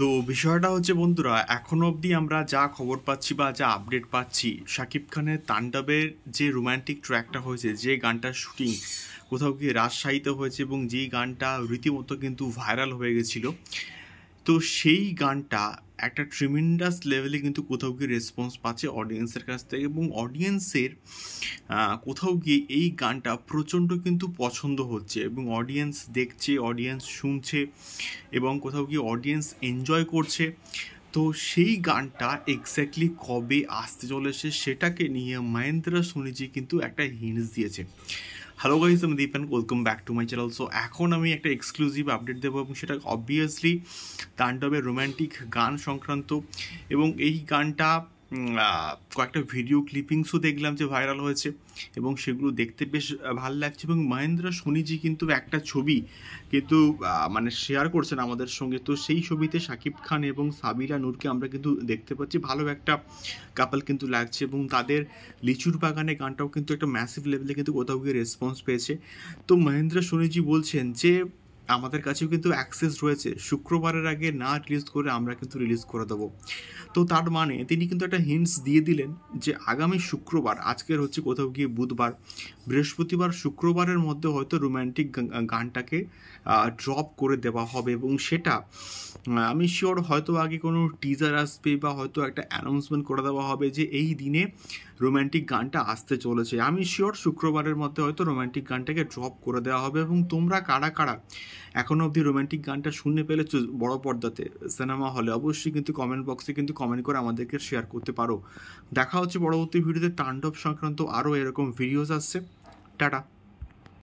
তো বিষয়টা হচ্ছে বন্ধুরা, এখনো অবধি আমরা যা খবর পাচ্ছি বা যা আপডেট পাচ্ছি, শাকিব খানের তাণ্ডবের যে রোম্যান্টিক ট্র্যাকটা হয়েছে, যে গানটার শুটিং কোথাও গিয়ে রাজশাহীতে হয়েছে এবং যেই গানটা রীতিমতো কিন্তু ভাইরাল হয়ে গেছিলো, তো সেই গানটা একটা ট্রিমেন্ডাস লেভেলে কিন্তু কোথাও গিয়ে রেসপন্স পাচ্ছে অডিয়েন্সের কাছ থেকে, এবং অডিয়েন্সের কোথাও গিয়ে এই গানটা প্রচণ্ড কিন্তু পছন্দ হচ্ছে এবং অডিয়েন্স দেখছে, অডিয়েন্স শুনছে এবং কোথাও গিয়ে অডিয়েন্স এনজয় করছে। তো সেই গানটা এক্স্যাক্টলি কবে আসতে চলেছে সেটাকে নিয়ে মহেন্দ্র সোনিজি কিন্তু একটা হিন্টস দিয়েছে। হ্যালো গাইস, আমি Deep and welcome back to my channel. So এখন আমি একটা এক্সক্লুসিভ আপডেট দেবো এবং সেটা অবভিয়াসলি তাণ্ডবের রোম্যান্টিক গান সংক্রান্ত। এবং এই গানটা কয়েকটা ভিডিও ক্লিপিংসও দেখলাম যে ভাইরাল হয়েছে এবং সেগুলো দেখতে বেশ ভালো লাগছে। এবং মহেন্দ্র সোনিজি কিন্তু একটা ছবি কিন্তু মানে শেয়ার করছেন আমাদের সঙ্গে। তো সেই ছবিতে শাকিব খান এবং সাবিলা নূরকে আমরা কিন্তু দেখতে পাচ্ছি, ভালো একটা কাপল কিন্তু লাগছে এবং তাদের লিচুর বাগানে গানটাও কিন্তু একটা ম্যাসিভ লেভেলে কিন্তু কোথাও গিয়ে রেসপন্স পেয়েছে। তো মহেন্দ্র সোনিজি বলছেন যে আমাদের কাছেও কিন্তু অ্যাক্সেস রয়েছে, শুক্রবারের আগে না রিলিজ করে আমরা কিন্তু রিলিজ করে দেবো। তো তার মানে তিনি কিন্তু একটা হিন্টস দিয়ে দিলেন যে আগামী শুক্রবার, আজকের হচ্ছে কোথাও গিয়ে বুধবার, বৃহস্পতিবার শুক্রবারের মধ্যে হয়তো রোম্যান্টিক গানটাকে ড্রপ করে দেওয়া হবে। এবং সেটা আমি শিওর হয়তো আগে কোনো টিজার আসবে বা হয়তো একটা অ্যানাউন্সমেন্ট করে দেওয়া হবে যে এই দিনে রোম্যান্টিক গানটা আসতে চলেছে। আমি শিওর শুক্রবারের মধ্যে হয়তো রোম্যান্টিক গানটাকে ড্রপ করে দেওয়া হবে। এবং তোমরা কারা কারা এখনও অবধি রোম্যান্টিক গানটা শুনে পেলেছো বড় পর্দাতে সিনেমা হলে, অবশ্যই কিন্তু কমেন্ট বক্সে কিন্তু কমেন্ট করে আমাদেরকে শেয়ার করতে পারো। দেখা হচ্ছে পরবর্তী ভিডিওতে। তাণ্ডব সংক্রান্ত আরও এরকম ভিডিওস আসছে। টাটা।